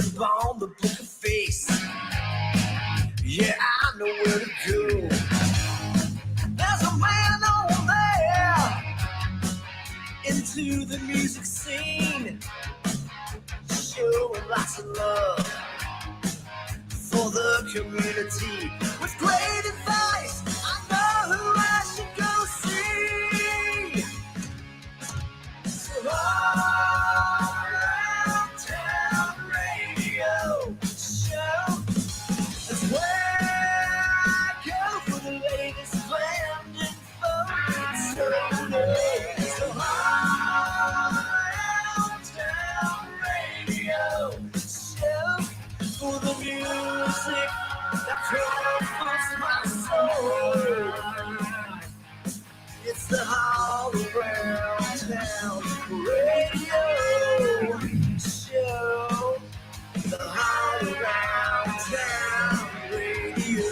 flip on the book of face. Yeah, I know where to go. There's a man over there into the music scene, showing lots of love for the community with great advice. I know who I should go see. So all around town radio show, that's where I go for the latest band info. So all around town radio show for the music that comforts my soul. It's the All Around Town Radio Show. The All Around Town Radio.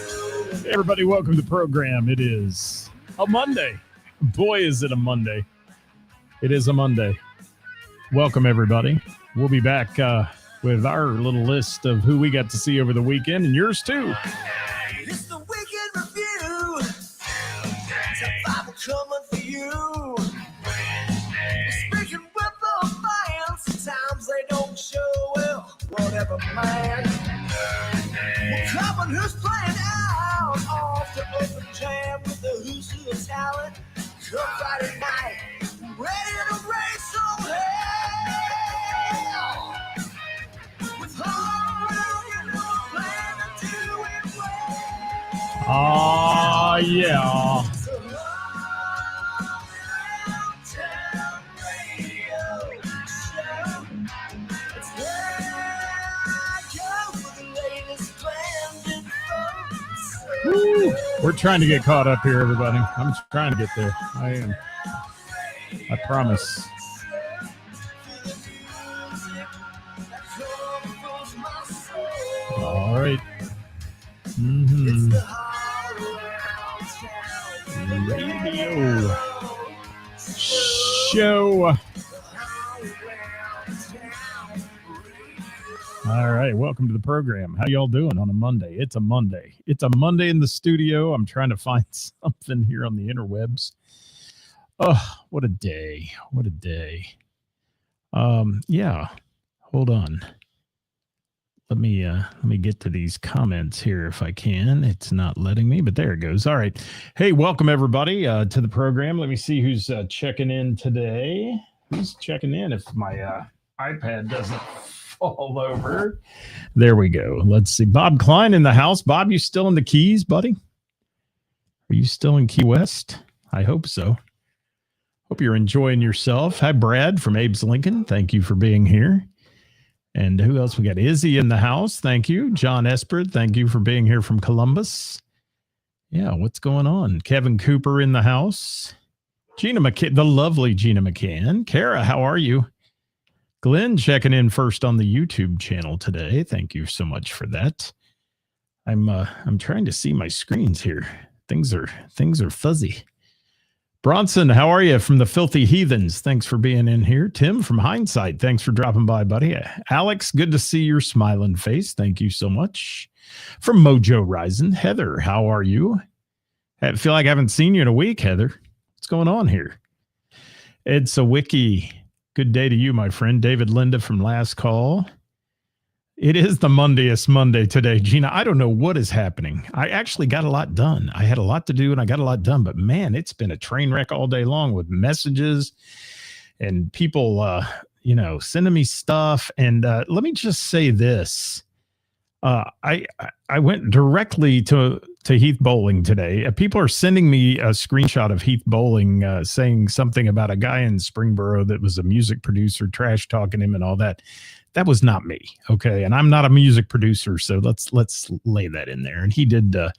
Hey everybody, welcome to the program. It is a Monday. Boy, is it a Monday. It is a Monday. Welcome, everybody. We'll be back with our little list of who we got to see over the weekend, and yours too. It's the Weekend Review. It's a Bible coming for you. Speaking with the fans, sometimes they don't show well. Whatever, man. We're covering who's playing out off the open jam with the who's who of talent. Come Friday night, ready to race on hell. With all around, you know, plan to do it well. Oh, yeah. So all around town radio show. It's where I go for the latest band info. Woo. We're trying to get caught up here, everybody. I'm trying to get there. I am. I promise. All right. Radio show. All right, welcome to the program. How y'all doing on a Monday? It's a Monday. It's a Monday in the studio. I'm trying to find something here on the interwebs. Oh, what a day. What a day. Yeah. Hold on. Let me get to these comments here if I can. It's not letting me, but there it goes. All right. Hey, welcome everybody to the program. Let me see who's checking in today. Who's checking in if my iPad doesn't fall over? There we go. Let's see. Bob Klein in the house. Bob, you still in the Keys, buddy? Are you still in Key West? I hope so. Hope you're enjoying yourself. Hi, Brad from Abe's Lincoln. Thank you for being here. And who else we got? Izzy in the house. Thank you. John Espert. Thank you for being here from Columbus. Yeah, what's going on? Kevin Cooper in the house. Gina McCann, the lovely Gina McCann. Kara, how are you? Glenn checking in first on the YouTube channel today. Thank you so much for that. I'm trying to see my screens here. Things are fuzzy. Bronson, how are you from the Filthy Heathens? Thanks for being in here. Tim from Hindsight, thanks for dropping by, buddy. Alex, good to see your smiling face. Thank you so much. From Mojo Rising, Heather, how are you? I feel like I haven't seen you in a week, Heather. What's going on here? Ed Sawicki, good day to you, my friend. David Linda from Last Call. It is the Mondayest Monday today, Gina. I don't know what is happening. I actually got a lot done. I had a lot to do and I got a lot done, but man, it's been a train wreck all day long with messages and people, sending me stuff. And let me just say this. I went directly to Heath Bowling today. People are sending me a screenshot of Heath Bowling saying something about a guy in Springboro that was a music producer, trash talking him and all that. That was not me. Okay. And I'm not a music producer. So let's lay that in there. And he did, I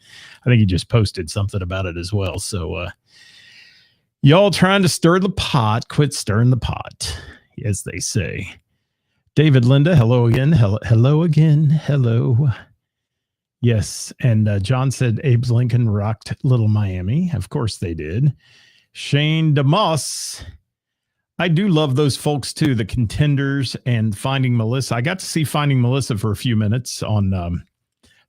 think he just posted something about it as well. So y'all trying to stir the pot, quit stirring the pot, as they say. David Linda, hello again. Hello again. Hello. Yes. And John said Abe's Lincoln rocked Little Miami. Of course they did. Shane DeMoss. I do love those folks too, the Contenders and Finding Melissa. I got to see Finding Melissa for a few minutes on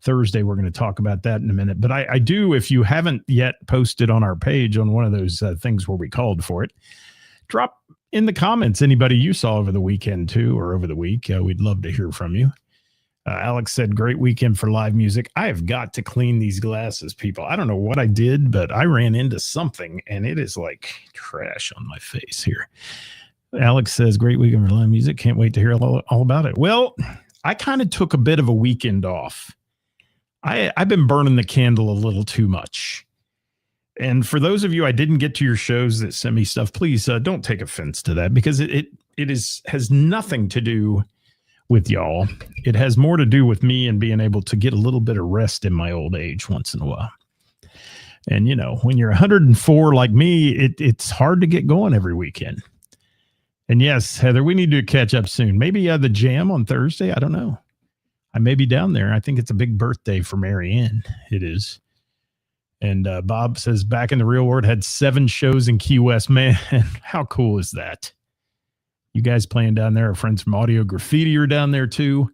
Thursday. We're going to talk about that in a minute. But I do, if you haven't yet posted on our page on one of those things where we called for it, drop in the comments anybody you saw over the weekend too, or over the week. We'd love to hear from you. Alex said, great weekend for live music. I have got to clean these glasses, people. I don't know what I did, but I ran into something, and it is like trash on my face here. Alex says, great weekend for live music. Can't wait to hear all about it. Well, I kind of took a bit of a weekend off. I've been burning the candle a little too much. And for those of you I didn't get to your shows that sent me stuff, please don't take offense to that, because it has nothing to do with y'all. It has more to do with me and being able to get a little bit of rest in my old age once in a while. And, you know, when you're 104 like me, it's hard to get going every weekend. And yes, Heather, we need to catch up soon. Maybe the jam on Thursday. I don't know. I may be down there. I think it's a big birthday for Mary Ann. It is. And Bob says, back in the real world, had 7 shows in Key West. Man, how cool is that? You guys playing down there. Our friends from Audio Graffiti are down there too.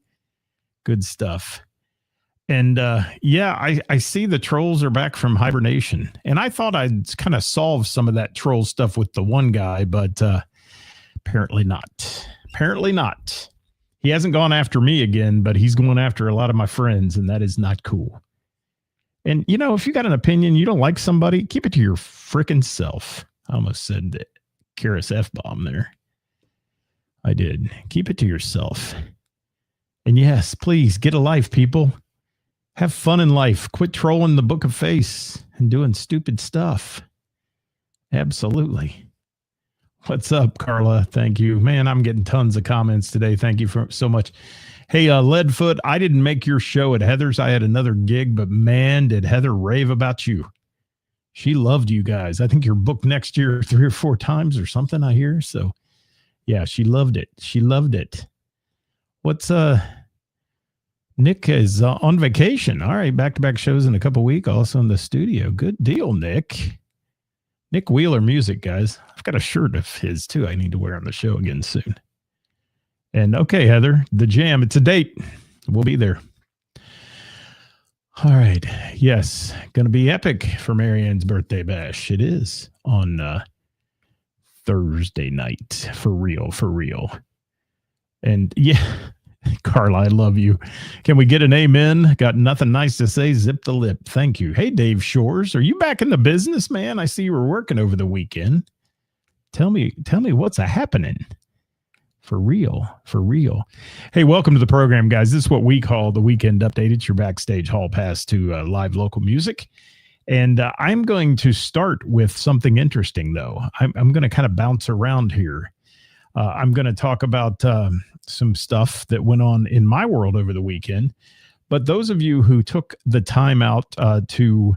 Good stuff. And yeah, I see the trolls are back from hibernation. And I thought I'd kind of solve some of that troll stuff with the one guy, but apparently not. Apparently not. He hasn't gone after me again, but he's going after a lot of my friends, and that is not cool. And, you know, if you got an opinion, you don't like somebody, keep it to your frickin' self. I almost said the Karis F-bomb there. I did. Keep it to yourself. And yes, please get a life, people. Have fun in life. Quit trolling the Book of Face and doing stupid stuff. Absolutely. What's up, Carla? Thank you. Man, I'm getting tons of comments today. Thank you so much. Hey, Leadfoot, I didn't make your show at Heather's. I had another gig, but man, did Heather rave about you. She loved you guys. I think you're booked next year 3 or 4 times or something, I hear. So yeah, she loved it. She loved it. What's Nick is on vacation. All right, back-to-back shows in a couple weeks, also in the studio. Good deal, Nick. Nick Wheeler Music, guys. I've got a shirt of his, too, I need to wear on the show again soon. And, okay, Heather, the jam, it's a date. We'll be there. All right. Yes, going to be epic for Marianne's birthday bash. It is on Thursday night. For real, for real. And, yeah, Carla, I love you. Can we get an amen? Got nothing nice to say. Zip the lip. Thank you. Hey, Dave Shores, are you back in the business, man? I see you were working over the weekend. Tell me what's happening. For real, for real. Hey, welcome to the program, guys. This is what we call the Weekend Update. It's your backstage hall pass to live local music. And I'm going to start with something interesting, though. I'm going to kind of bounce around here. I'm going to talk about some stuff that went on in my world over the weekend. But those of you who took the time out to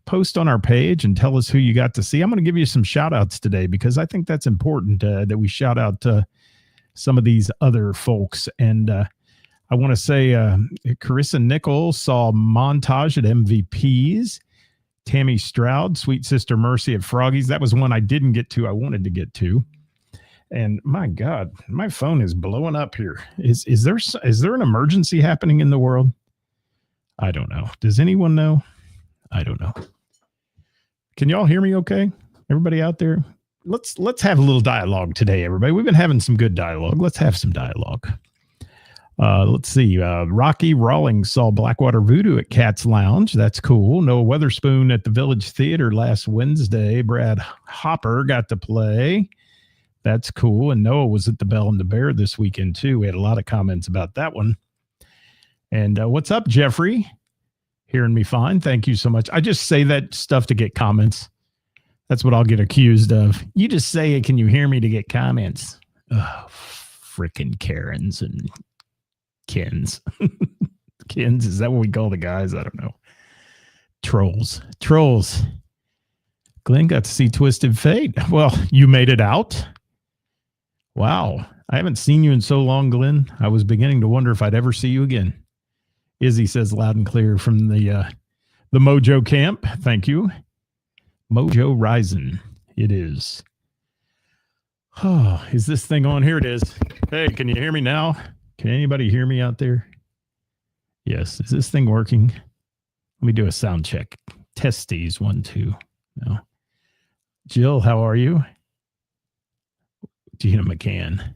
post on our page and tell us who you got to see, I'm going to give you some shout outs today, because I think that's important that we shout out some of these other folks. And I want to say Carissa Nichols saw Montage at MVPs. Tammy Stroud, Sweet Sister Mercy at Froggy's. That was one I didn't get to. I wanted to get to. And my God, my phone is blowing up here. Is there an emergency happening in the world? I don't know. Does anyone know? I don't know. Can y'all hear me okay? Everybody out there? Let's have a little dialogue today, everybody. We've been having some good dialogue. Let's have some dialogue. Let's see. Rocky Rawlings saw Blackwater Voodoo at Cat's Lounge. That's cool. Noah Weatherspoon at the Village Theater last Wednesday. Brad Hopper got to play. That's cool. And Noah was at the Bell and the Bear this weekend, too. We had a lot of comments about that one. And what's up, Jeffrey? Hearing me fine. Thank you so much. I just say that stuff to get comments. That's what I'll get accused of. You just say it. Can you hear me to get comments? Oh, frickin' Karens and Kens. Kens, is that what we call the guys? I don't know. Trolls. Glenn got to see Twisted Fate. Well, you made it out. Wow. I haven't seen you in so long, Glenn. I was beginning to wonder if I'd ever see you again. Izzy says loud and clear from the Mojo camp. Thank you. Mojo Rising. It is. Oh, is this thing on? Here it is. Hey, can you hear me now? Can anybody hear me out there? Yes. Is this thing working? Let me do a sound check. Testes, 1, 2. No. Jill, how are you? Gina McCann.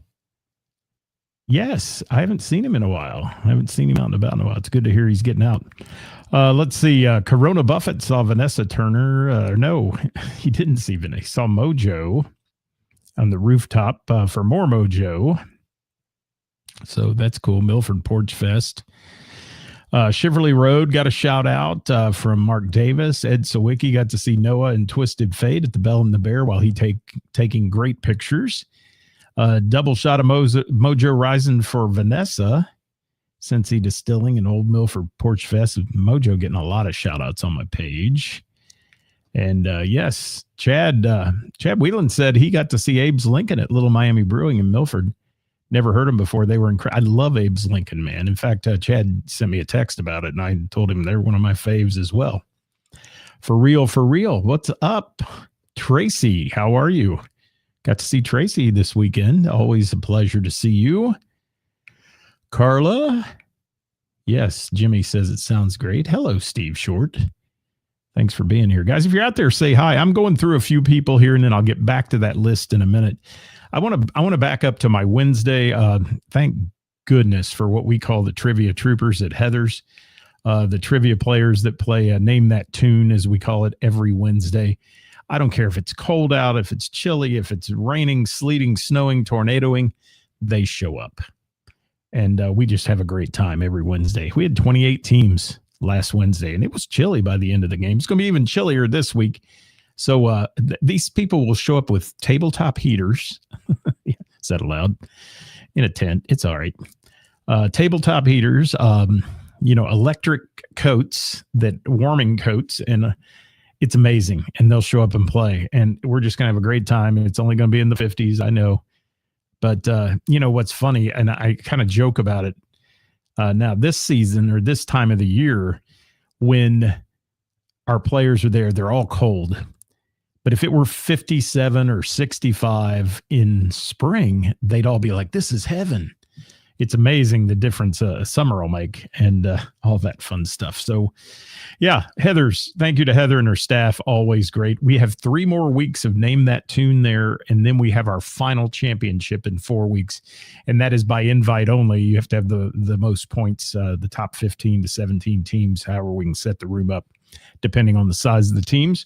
Yes, I haven't seen him in a while. I haven't seen him out and about in a while. It's good to hear he's getting out. Let's see. Corona Buffett saw Vanessa Turner. No, he didn't see Vanessa. He saw Mojo on the rooftop for more Mojo. So that's cool. Milford Porch Fest. Chivalry Road got a shout out from Mark Davis. Ed Sawicki got to see Noah and Twisted Fate at the Bell and the Bear while he taking great pictures. Double shot of Mojo Rising for Vanessa. Cincy Distilling and Old Milford Porch Fest. Mojo getting a lot of shout outs on my page. And yes, Chad Whelan said he got to see Abe's Lincoln at Little Miami Brewing in Milford. Never heard them before. They were incredible. I love Abe's Lincoln, man. In fact, Chad sent me a text about it, and I told him they're one of my faves as well. For real. What's up? Tracy, how are you? Got to see Tracy this weekend. Always a pleasure to see you. Carla. Yes, Jimmy says it sounds great. Hello, Steve Short. Thanks for being here. Guys, if you're out there, say hi. I'm going through a few people here, and then I'll get back to that list in a minute. I want to back up to my Wednesday. Thank goodness for what we call the Trivia Troopers at Heather's. The trivia players that play Name That Tune, as we call it, every Wednesday. I don't care if it's cold out, if it's chilly, if it's raining, sleeting, snowing, tornadoing, they show up. And we just have a great time every Wednesday. We had 28 teams last Wednesday, and it was chilly by the end of the game. It's going to be even chillier this week. So these people will show up with tabletop heaters. Is that allowed? In a tent. It's all right. Tabletop heaters, electric coats, warming coats, and it's amazing. And they'll show up and play. And we're just going to have a great time. And it's only going to be in the 50s, I know. But, what's funny, and I kind of joke about it now this season or this time of the year, when our players are there, they're all cold. But if it were 57 or 65 in spring, they'd all be like, this is heaven. It's amazing the difference summer will make and all that fun stuff. So, yeah, Heather's, thank you to Heather and her staff. Always great. We have 3 more weeks of Name That Tune there, and then we have our final championship in 4 weeks, and that is by invite only. You have to have the most points, the top 15 to 17 teams, however we can set the room up, depending on the size of the teams.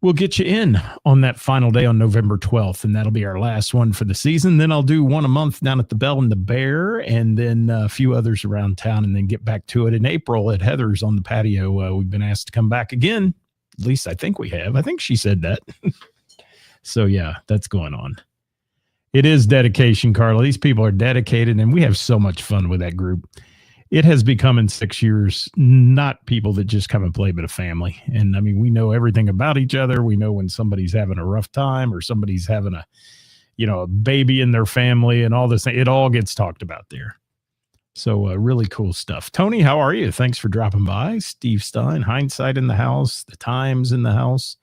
We'll get you in on that final day on November 12th, and that'll be our last one for the season. Then I'll do one a month down at the Bell and the Bear, and then a few others around town, and then get back to it in April at Heather's on the patio. We've been asked to come back again. At least I think we have. I think she said that. So, yeah, that's going on. It is dedication, Carla. These people are dedicated, and we have so much fun with that group. It has become in 6 years, not people that just come and play, but a family. And I mean, we know everything about each other. We know when somebody's having a rough time or somebody's having a baby in their family and all this. It all gets talked about there. So really cool stuff. Tony, how are you? Thanks for dropping by. Steve Stein, Hindsight in the house, the Times in the house,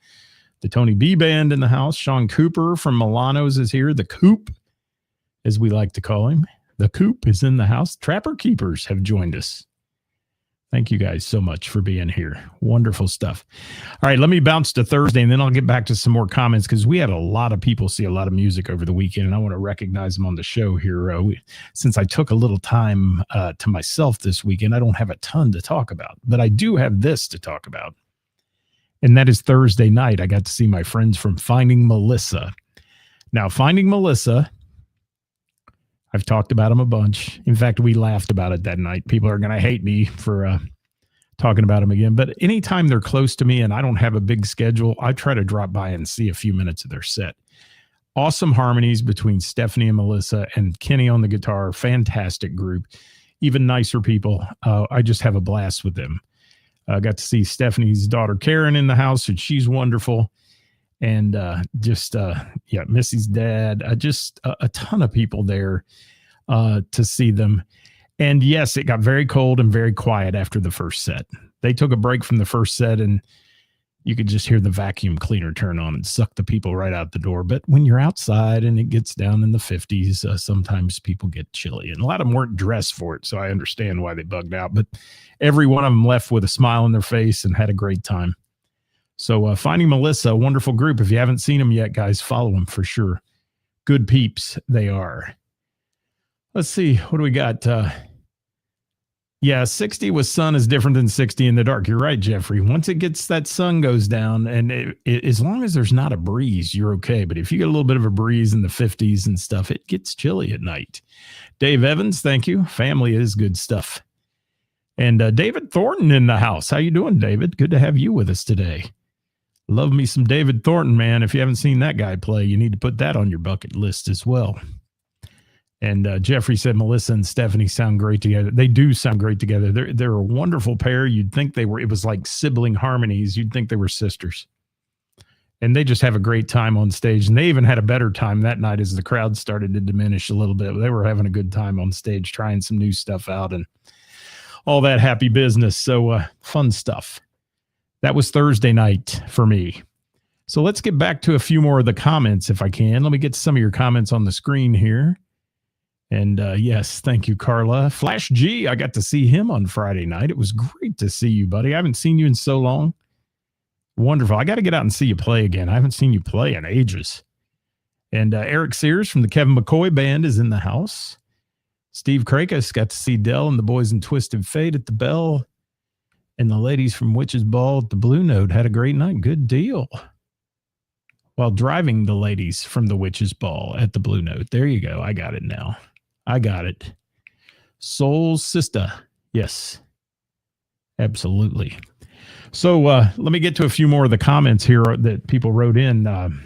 the Tony B Band in the house. Sean Cooper from Milano's is here. The Coop, as we like to call him. The Coop is in the house. Trapper Keepers have joined us. Thank you guys so much for being here. Wonderful stuff. All right, let me bounce to Thursday, and then I'll get back to some more comments because we had a lot of people see a lot of music over the weekend, and I want to recognize them on the show here. Since I took a little time to myself this weekend, I don't have a ton to talk about, but I do have this to talk about, and that is Thursday night. I got to see my friends from Finding Melissa. Now, Finding Melissa, I've talked about them a bunch. In fact, we laughed about it that night. People are going to hate me for talking about them again. But anytime they're close to me and I don't have a big schedule, I try to drop by and see a few minutes of their set. Awesome harmonies between Stephanie and Melissa and Kenny on the guitar. Fantastic group. Even nicer people. I just have a blast with them. I got to see Stephanie's daughter Karen in the house, and she's wonderful. And Missy's dad, just a ton of people there to see them. And yes, it got very cold and very quiet after the first set. They took a break from the first set, and you could just hear the vacuum cleaner turn on and suck the people right out the door. But when you're outside and it gets down in the 50s, sometimes people get chilly. And a lot of them weren't dressed for it, so I understand why they bugged out. But every one of them left with a smile on their face and had a great time. So Finding Melissa, a wonderful group. If you haven't seen them yet, guys, follow them for sure. Good peeps they are. Let's see. What do we got? 60 with sun is different than 60 in the dark. You're right, Jeffrey. Once it gets that sun goes down, and as long as there's not a breeze, you're okay. But if you get a little bit of a breeze in the 50s and stuff, it gets chilly at night. Dave Evans, thank you. Family is good stuff. And David Thornton in the house. How you doing, David? Good to have you with us today. Love me some David Thornton, man. If you haven't seen that guy play, you need to put that on your bucket list as well. And Jeffrey said Melissa and Stephanie sound great together. They do sound great together. They're a wonderful pair. You'd think it was like sibling harmonies. You'd think they were sisters. And they just have a great time on stage. And they even had a better time that night as the crowd started to diminish a little bit. They were having a good time on stage, trying some new stuff out and all that happy business. So fun stuff. That was Thursday night for me. So let's get back to a few more of the comments if I can. Let me get some of your comments on the screen here. And yes, thank you, Carla. Flash G, I got to see him on Friday night. It was great to see you, buddy. I haven't seen you in so long. Wonderful. I got to get out and see you play again. I haven't seen you play in ages. And Eric Sears from the Kevin McCoy Band is in the house. Steve Krakus got to see Dell and the boys in Twisted Fate at the Bell. And the ladies from Witch's Ball at the Blue Note had a great night. Good deal. While driving the ladies from the Witch's Ball at the Blue Note. There you go. I got it now. I got it. Soul Sister. Yes, absolutely. So let me get to a few more of the comments here that people wrote in. The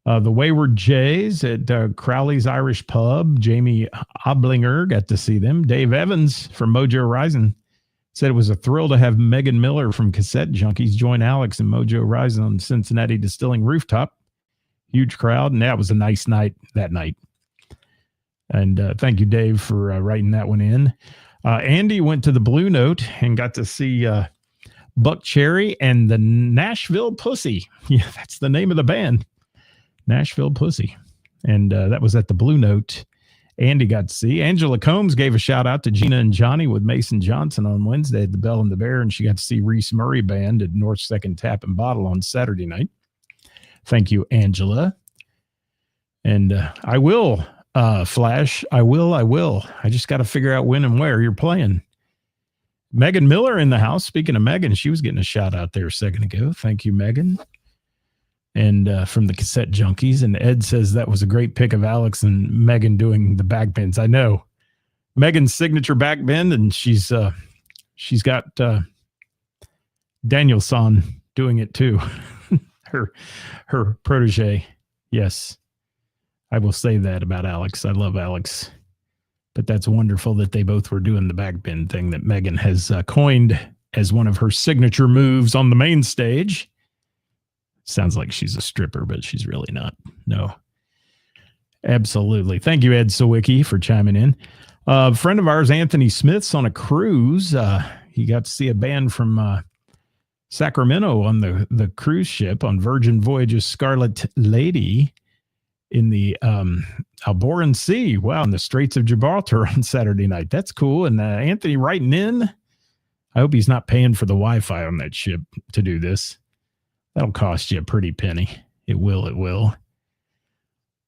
Wayward Jays at Crowley's Irish Pub. Jamie Oblinger, got to see them. Dave Evans from Mojo Horizon said it was a thrill to have Megan Miller from Cassette Junkies join Alex and Mojo Horizon on Cincinnati Distilling Rooftop. Huge crowd, and that was a nice night that night. And thank you, Dave, for writing that one in. Andy went to the Blue Note and got to see Buck Cherry and the Nashville Pussy. Yeah, that's the name of the band, Nashville Pussy. And that was at the Blue Note. Andy got to see. Angela Combs gave a shout out to Gina and Johnny with Mason Johnson on Wednesday at the Bell and the Bear, and she got to see Reese Murray Band at North Second Tap and Bottle on Saturday night. Thank you, Angela. And I will, Flash. I will. I just got to figure out when and where you're playing. Megan Miller in the house. Speaking of Megan, she was getting a shout out there a second ago. Thank you, Megan. And from the Cassette Junkies. And Ed says that was a great pick of Alex and Megan doing the back bends. I know Megan's signature back bend, and she's got Danielson doing it too. her protege. Yes, I will say that about Alex. I love Alex, but that's wonderful that they both were doing the back bend thing that Megan has coined as one of her signature moves on the main stage. Sounds like she's a stripper, but she's really not. No. Absolutely. Thank you, Ed Sawicki, for chiming in. A friend of ours, Anthony Smith's on a cruise. He got to see a band from Sacramento on the cruise ship on Virgin Voyage's Scarlet Lady in the Alboran Sea. Wow, in the Straits of Gibraltar on Saturday night. That's cool. And Anthony writing in. I hope he's not paying for the Wi-Fi on that ship to do this. That'll cost you a pretty penny. It will.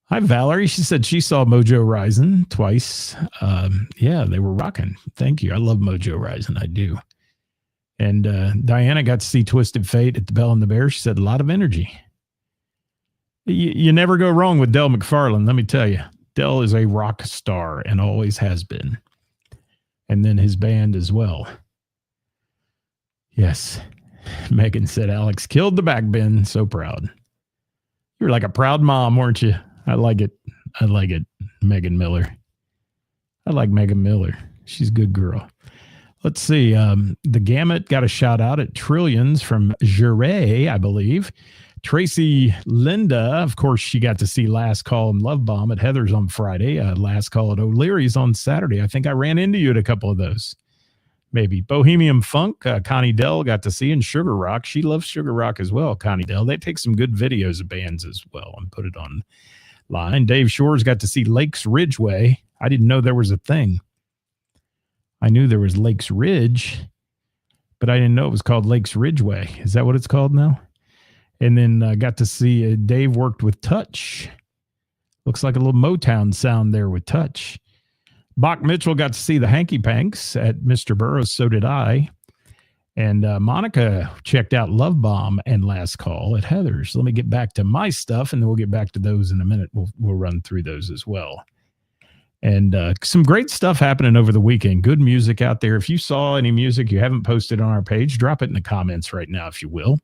Hi, Valerie. She said she saw Mojo Horizon twice. Yeah, they were rocking. Thank you. I love Mojo Horizon. I do. And Diana got to see Twisted Fate at the Bell and the Bear. She said a lot of energy. You never go wrong with Del McFarlane, let me tell you. Del is a rock star and always has been. And then his band as well. Yes. Megan said Alex killed the back bend. So proud. You're like a proud mom, weren't you? I like it. Megan Miller. I like Megan Miller. She's a good girl. Let's see. The Gamut got a shout out at Trillions from Jure, I believe. Tracy Linda, of course, she got to see Last Call and Love Bomb at Heather's on Friday. Last Call at O'Leary's on Saturday. I think I ran into you at a couple of those. maybe. Bohemian Funk, Connie Dell got to see, and Sugar Rock. She loves Sugar Rock as well, Connie Dell. They take some good videos of bands as well and put it online. Dave Shores got to see Lakes Ridgeway. I didn't know there was a thing. I knew there was Lakes Ridge, but I didn't know it was called Lakes Ridgeway. Is that what it's called now? And then got to see Dave worked with Touch. Looks like a little Motown sound there with Touch. Bach Mitchell got to see the Hanky Panks at Mr. Burroughs. So did I. And Monica checked out Love Bomb and Last Call at Heather's. Let me get back to my stuff, and then we'll get back to those in a minute. We'll run through those as well. And some great stuff happening over the weekend. Good music out there. If you saw any music you haven't posted on our page, drop it in the comments right now, if you will.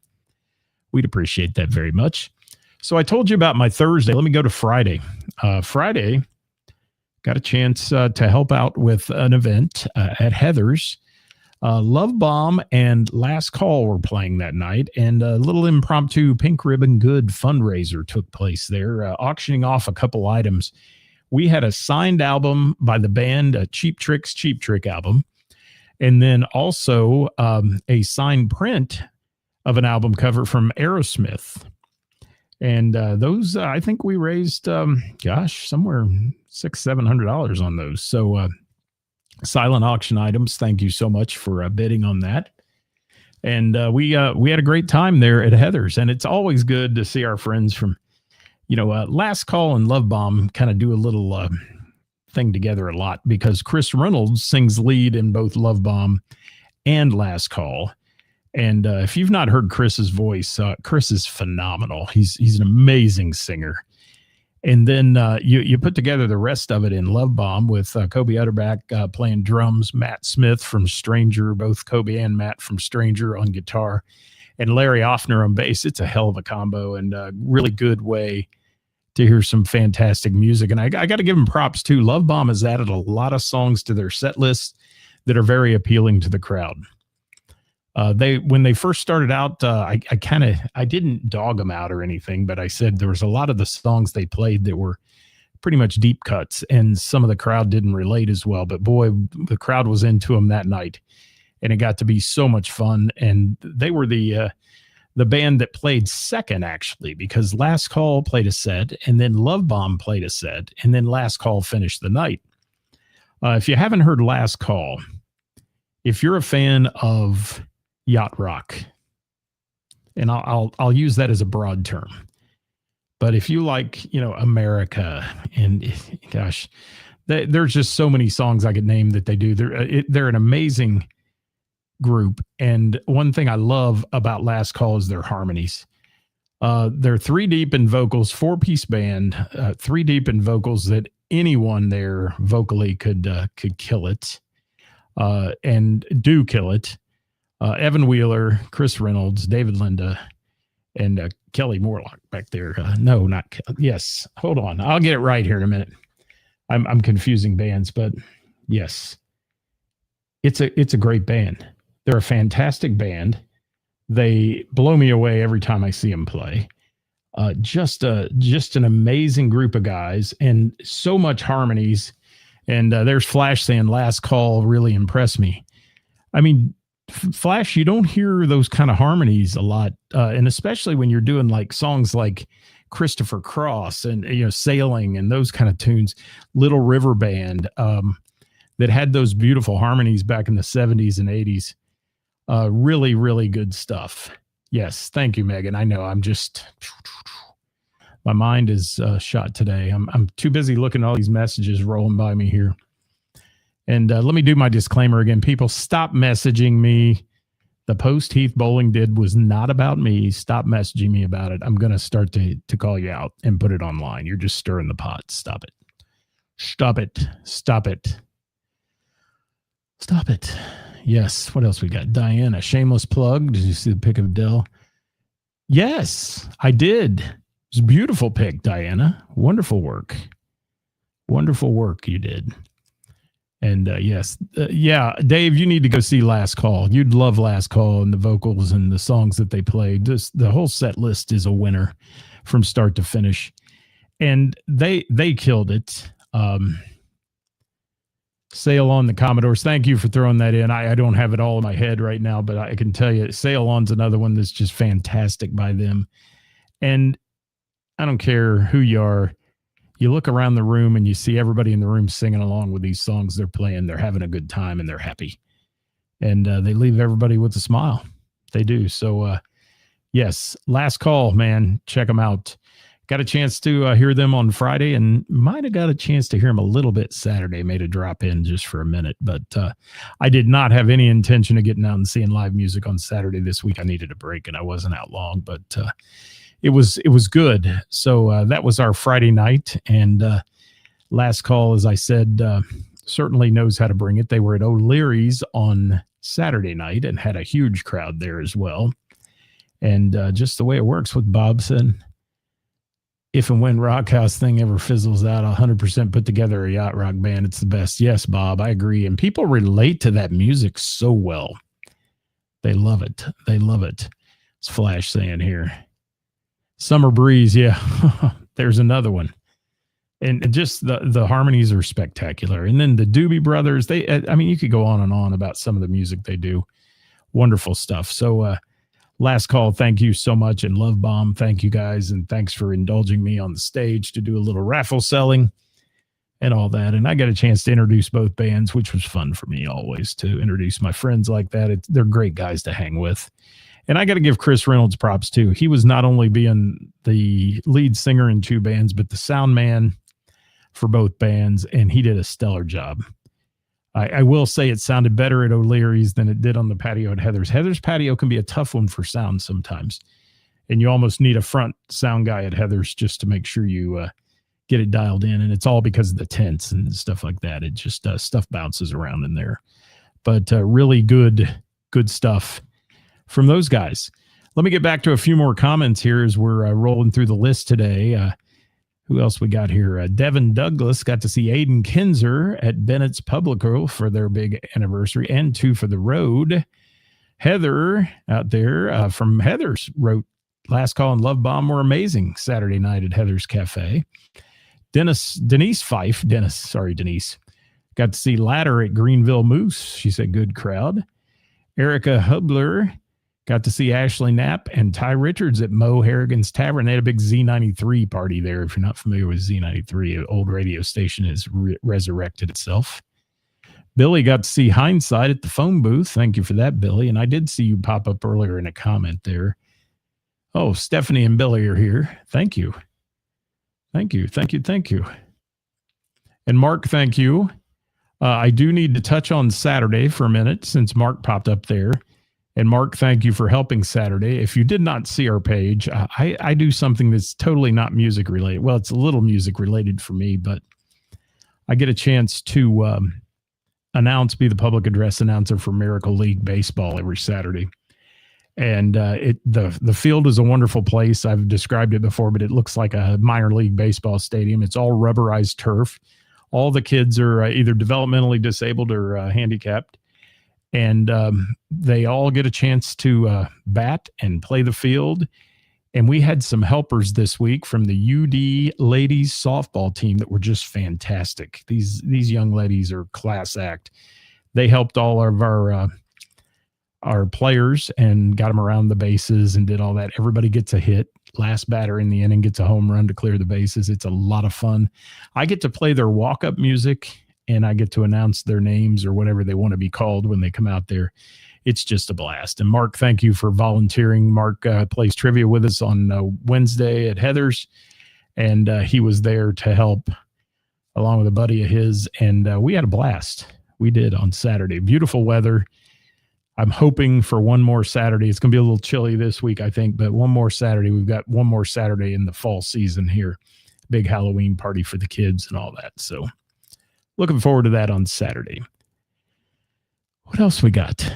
We'd appreciate that very much. So I told you about my Thursday. Let me go to Friday. Friday, got a chance to help out with an event at Heather's. Love Bomb and Last Call were playing that night, and a little impromptu Pink Ribbon Good fundraiser took place there, auctioning off a couple items. We had a signed album by the band, a Cheap Trick album, and then also a signed print of an album cover from Aerosmith. And those, I think we raised, somewhere $600-700 on those. So silent auction items. Thank you so much for bidding on that. And we had a great time there at Heather's. And it's always good to see our friends from, Last Call and Love Bomb kind of do a little thing together a lot, because Chris Reynolds sings lead in both Love Bomb and Last Call. And if you've not heard Chris's voice, Chris is phenomenal. He's an amazing singer. And then you put together the rest of it in Love Bomb with Kobe Utterback playing drums, Matt Smith from Stranger, both Kobe and Matt from Stranger on guitar, and Larry Offner on bass. It's a hell of a combo, and a really good way to hear some fantastic music. And I got to give them props too. Love Bomb has added a lot of songs to their set list that are very appealing to the crowd. When they first started out, I didn't dog them out or anything, but I said there was a lot of the songs they played that were pretty much deep cuts, and some of the crowd didn't relate as well. But boy, the crowd was into them that night, and it got to be so much fun. And they were the band that played second, actually, because Last Call played a set, and then Love Bomb played a set, and then Last Call finished the night. If you haven't heard Last Call, if you're a fan of yacht rock, and I'll use that as a broad term, but if you like, America, and gosh, there's just so many songs I could name that they do. They're an amazing group. And one thing I love about Last Call is their harmonies. They're 3 deep in vocals, 4-piece band, 3 deep in vocals that anyone there vocally could kill it, and do kill it. Evan Wheeler, Chris Reynolds, David Linda, and Kelly Morlock back there. No, not yes. Hold on, I'll get it right here in a minute. I'm confusing bands, but yes, it's a great band. They're a fantastic band. They blow me away every time I see them play. Just an amazing group of guys, and so much harmonies. And there's Flash saying Last Call really impressed me. I mean, Flash, you don't hear those kind of harmonies a lot, and especially when you're doing like songs like Christopher Cross and Sailing and those kind of tunes, Little River Band, that had those beautiful harmonies back in the 70s and 80s. Really, really good stuff. Yes, thank you, Megan. I know my mind is shot today. I'm too busy looking at all these messages rolling by me here. And let me do my disclaimer again. People, stop messaging me. The post Heath Bowling did was not about me. Stop messaging me about it. I'm going to start to call you out and put it online. You're just stirring the pot. Stop it. Stop it. Stop it. Stop it. Yes. What else we got? Diana, shameless plug. Did you see the pic of Dell? Yes, I did. It was a beautiful pic, Diana. Wonderful work. Wonderful work you did. And yes, Dave, you need to go see Last Call. You'd love Last Call and the vocals and the songs that they played. Just the whole set list is a winner from start to finish. And they killed it. Sail On the Commodores. Thank you for throwing that in. I don't have it all in my head right now, but I can tell you Sail On's another one that's just fantastic by them. And I don't care who you are. You look around the room and you see everybody in the room singing along with these songs they're playing. They're having a good time and they're happy. And they leave everybody with a smile. They do. So, yes, Last Call, man. Check them out. Got a chance to hear them on Friday and might have got a chance to hear them a little bit Saturday. Made a drop in just for a minute. But I did not have any intention of getting out and seeing live music on Saturday this week. I needed a break and I wasn't out long. But it was good. So that was our Friday night. And Last Call, as I said, certainly knows how to bring it. They were at O'Leary's on Saturday night and had a huge crowd there as well. And just the way it works with Bob said, if and when Rockhouse thing ever fizzles out, 100% put together a yacht rock band. It's the best. Yes, Bob, I agree. And people relate to that music so well. They love it. They love it. It's Flash saying here. Summer Breeze, yeah. There's another one. And just the harmonies are spectacular. And then the Doobie Brothers, you could go on and on about some of the music they do. Wonderful stuff. So Last Call, thank you so much. And Love Bomb, thank you guys. And thanks for indulging me on the stage to do a little raffle selling and all that. And I got a chance to introduce both bands, which was fun for me always to introduce my friends like that. They're great guys to hang with. And I got to give Chris Reynolds props too. He was not only being the lead singer in two bands, but the sound man for both bands, and he did a stellar job. I will say it sounded better at O'Leary's than it did on the patio at Heather's. Heather's patio can be a tough one for sound sometimes, and you almost need a front sound guy at Heather's just to make sure you get it dialed in, and it's all because of the tents and stuff like that. It just stuff bounces around in there. But really good stuff from those guys. Let me get back to a few more comments here as we're rolling through the list today. Who else we got here? Devin Douglas got to see Aiden Kinzer at Bennett's Publico for their big anniversary and two for the road. Heather out there from Heather's wrote Last Call and Love Bomb were amazing Saturday night at Heather's Cafe. Denise Fife got to see Ladder at Greenville Moose. She said good crowd. Erica Hubler got to see Ashley Knapp and Ty Richards at Mo Harrigan's Tavern. They had a big Z93 party there. If you're not familiar with Z93, an old radio station has resurrected itself. Billy got to see Hindsight at the phone booth. Thank you for that, Billy. And I did see you pop up earlier in a comment there. Oh, Stephanie and Billy are here. Thank you. Thank you. And Mark, thank you. I do need to touch on Saturday for a minute since Mark popped up there. And Mark, thank you for helping Saturday. If you did not see our page, I do something that's totally not music related. Well, it's a little music related for me, but I get a chance to be the public address announcer for Miracle League Baseball every Saturday. And the field is a wonderful place. I've described it before, but it looks like a minor league baseball stadium. It's all rubberized turf. All the kids are either developmentally disabled or handicapped. And they all get a chance to bat and play the field. And we had some helpers this week from the UD ladies softball team that were just fantastic. These young ladies are class act. They helped all of our players and got them around the bases and did all that. Everybody gets a hit. Last batter in the inning gets a home run to clear the bases. It's a lot of fun. I get to play their walk-up music, and I get to announce their names or whatever they want to be called when they come out there. It's just a blast. And Mark, thank you for volunteering. Mark plays trivia with us on Wednesday at Heather's, and he was there to help along with a buddy of his, and we had a blast. We did on Saturday. Beautiful weather. I'm hoping for one more Saturday. It's going to be a little chilly this week, I think, but one more Saturday. We've got one more Saturday in the fall season here. Big Halloween party for the kids and all that. So looking forward to that on Saturday. What else we got?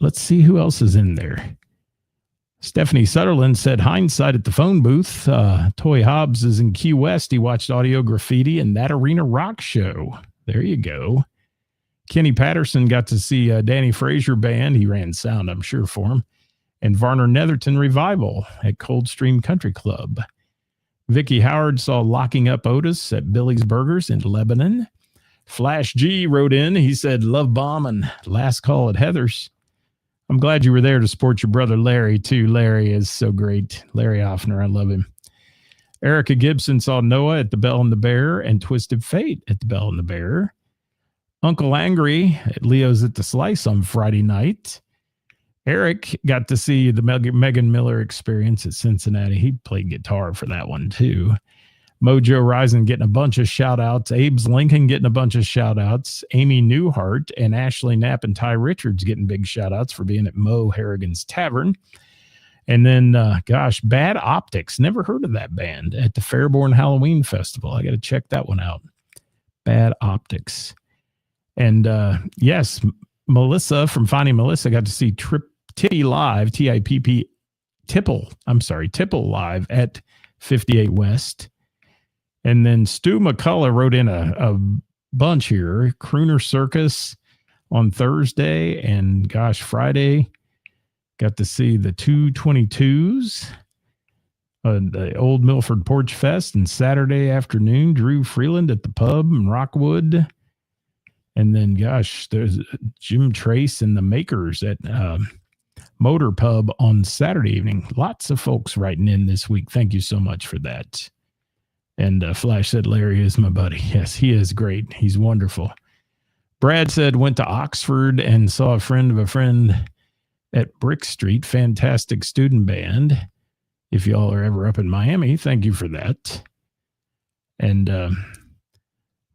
Let's see who else is in there. Stephanie Sutherland said Hindsight at the phone booth. Toy Hobbs is in Key West. He watched Audio Graffiti and That Arena Rock Show. There you go. Kenny Patterson got to see Danny Frazier Band. He ran sound, I'm sure, for him. And Varner Netherton Revival at Coldstream Country Club. Vicky Howard saw Locking Up Otis at Billy's Burgers in Lebanon. Flash G wrote in. He said, love bomb and last call at Heather's. I'm glad you were there to support your brother Larry, too. Larry is so great. Larry Hoffner, I love him. Erica Gibson saw Noah at the Bell and the Bear and Twisted Fate at the Bell and the Bear. Uncle Angry at Leo's at the Slice on Friday night. Eric got to see the Megan Miller Experience at Cincinnati. He played guitar for that one, too. Mojo Rising getting a bunch of shout-outs. Abe's Lincoln getting a bunch of shout-outs. Amy Newhart and Ashley Knapp and Ty Richards getting big shout-outs for being at Mo Harrigan's Tavern. And then, Bad Optics. Never heard of that band at the Fairborn Halloween Festival. I got to check that one out. Bad Optics. And, yes, Melissa from Finding Melissa got to see Tippy live, Tipple live at 58 West. And then Stu McCullough wrote in a bunch here. Crooner Circus on Thursday. And Friday, got to see the 222s, the Old Milford Porch Fest. And Saturday afternoon, Drew Freeland at the pub in Rockwood. And then, there's Jim Trace and the Makers at Motor Pub on Saturday evening. Lots of folks writing in this week. Thank you so much for that. And Flash said, Larry is my buddy. Yes, he is great. He's wonderful. Brad said, went to Oxford and saw a friend of a friend at Brick Street. Fantastic student band. If y'all are ever up in Miami, thank you for that. And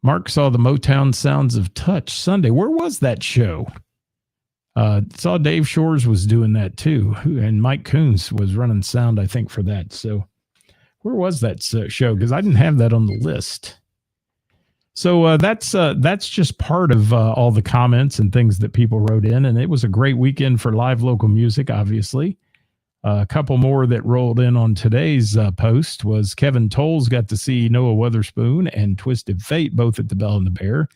Mark saw the Motown Sounds of Touch Sunday. Where was that show? Saw Dave Shores was doing that too. And Mike Coons was running sound, I think, for that. So where was that show? Because I didn't have that on the list. So that's just part of all the comments and things that people wrote in. And it was a great weekend for live local music, obviously. A couple more that rolled in on today's post was Kevin Tolles got to see Noah Witherspoon and Twisted Fate, both at the Bell and the Bear.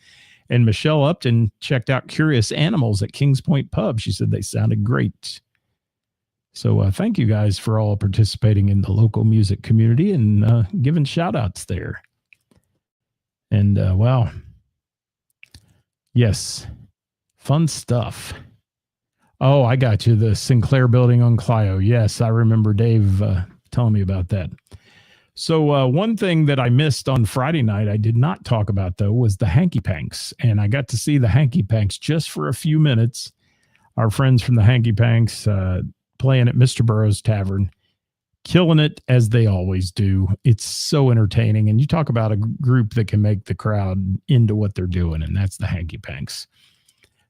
And Michelle Upton checked out Curious Animals at Kings Point Pub. She said they sounded great. So thank you guys for all participating in the local music community and giving shout outs there. And wow. Yes. Fun stuff. Oh, I got you. The Sinclair building on Clio. Yes, I remember Dave telling me about that. So one thing that I missed on Friday night, I did not talk about, though, was the Hanky Panks. And I got to see the Hanky Panks just for a few minutes. Our friends from the Hanky Panks playing at Mr. Burroughs Tavern, killing it as they always do. It's so entertaining. And you talk about a group that can make the crowd into what they're doing, and that's the Hanky Panks.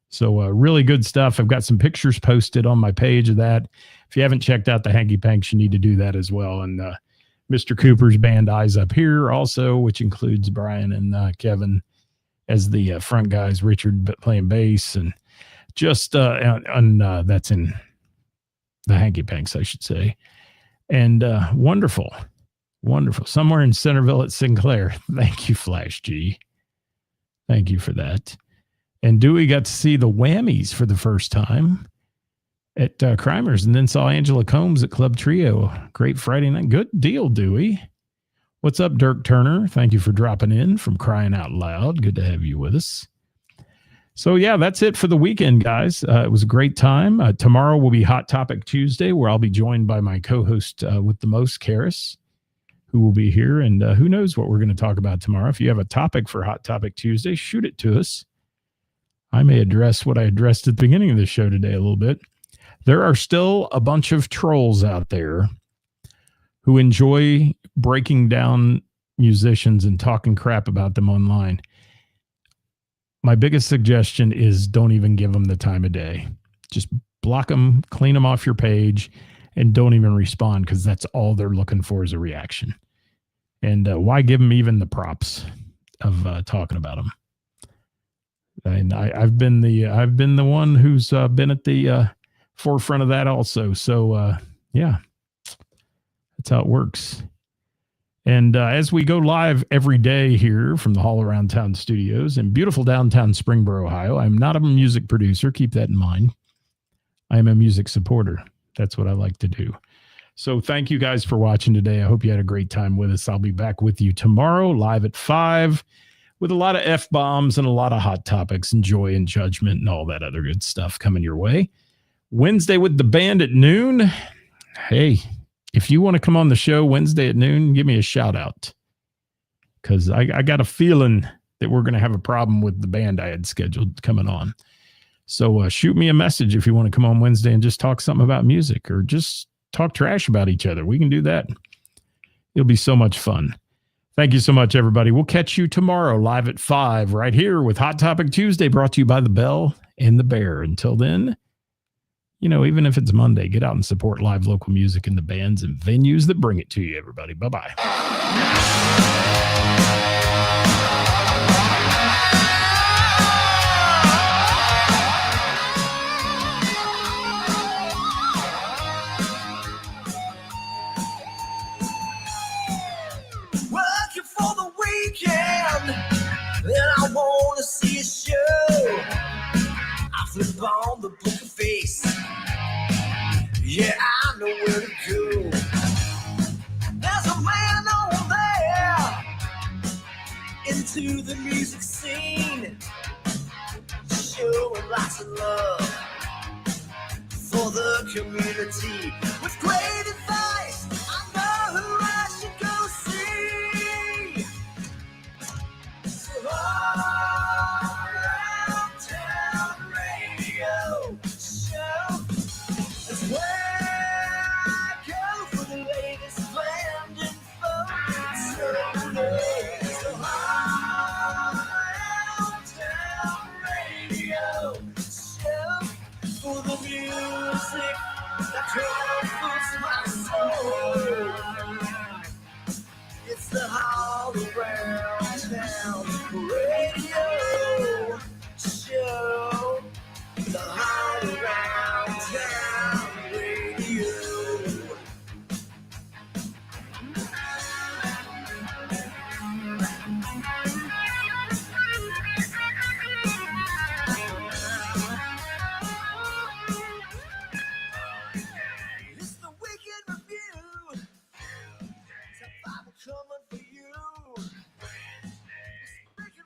So really good stuff. I've got some pictures posted on my page of that. If you haven't checked out the Hanky Panks, you need to do that as well. And Mr. Cooper's band Eyes Up Here also, which includes Brian and Kevin as the front guys, Richard playing bass, and just that's in the Hanky Panks, I should say. And wonderful. Somewhere in Centerville at Sinclair. Thank you, Flash G. Thank you for that. And Dewey got to see the Whammies for the first time at Crimers, and then saw Angela Combs at Club Trio. Great Friday night. Good deal, Dewey. What's up, Dirk Turner? Thank you for dropping in from Crying Out Loud. Good to have you with us. So, yeah, that's it for the weekend, guys. It was a great time. Tomorrow will be Hot Topic Tuesday, where I'll be joined by my co-host with the most, Karis, who will be here. And who knows what we're going to talk about tomorrow. If you have a topic for Hot Topic Tuesday, shoot it to us. I may address what I addressed at the beginning of the show today a little bit. There are still a bunch of trolls out there who enjoy breaking down musicians and talking crap about them online. My biggest suggestion is don't even give them the time of day. Just block them, clean them off your page, and don't even respond, because that's all they're looking for is a reaction. And why give them even the props of talking about them? And I've been the one who's been at the forefront of that also. So yeah, that's how it works. And as we go live every day here from the Hall Around Town Studios in beautiful downtown Springboro, Ohio, I'm not a music producer. Keep that in mind. I am a music supporter. That's what I like to do. So thank you guys for watching today. I hope you had a great time with us. I'll be back with you tomorrow live at 5 with a lot of F-bombs and a lot of hot topics and joy and judgment and all that other good stuff coming your way. Wednesday with the band at noon. Hey, if you want to come on the show Wednesday at noon, give me a shout out. Because I got a feeling that we're going to have a problem with the band I had scheduled coming on. So shoot me a message if you want to come on Wednesday and just talk something about music or just talk trash about each other. We can do that. It'll be so much fun. Thank you so much, everybody. We'll catch you tomorrow live at 5 right here with Hot Topic Tuesday, brought to you by the Bell and the Bear. Until then, you know, even if it's Monday, get out and support live local music and the bands and venues that bring it to you, everybody. Bye-bye. Working for the weekend, then I want to see a show. I flip on the book of face. Yeah, I know where to go. There's a man over there into the music scene, showing lots of love for the community.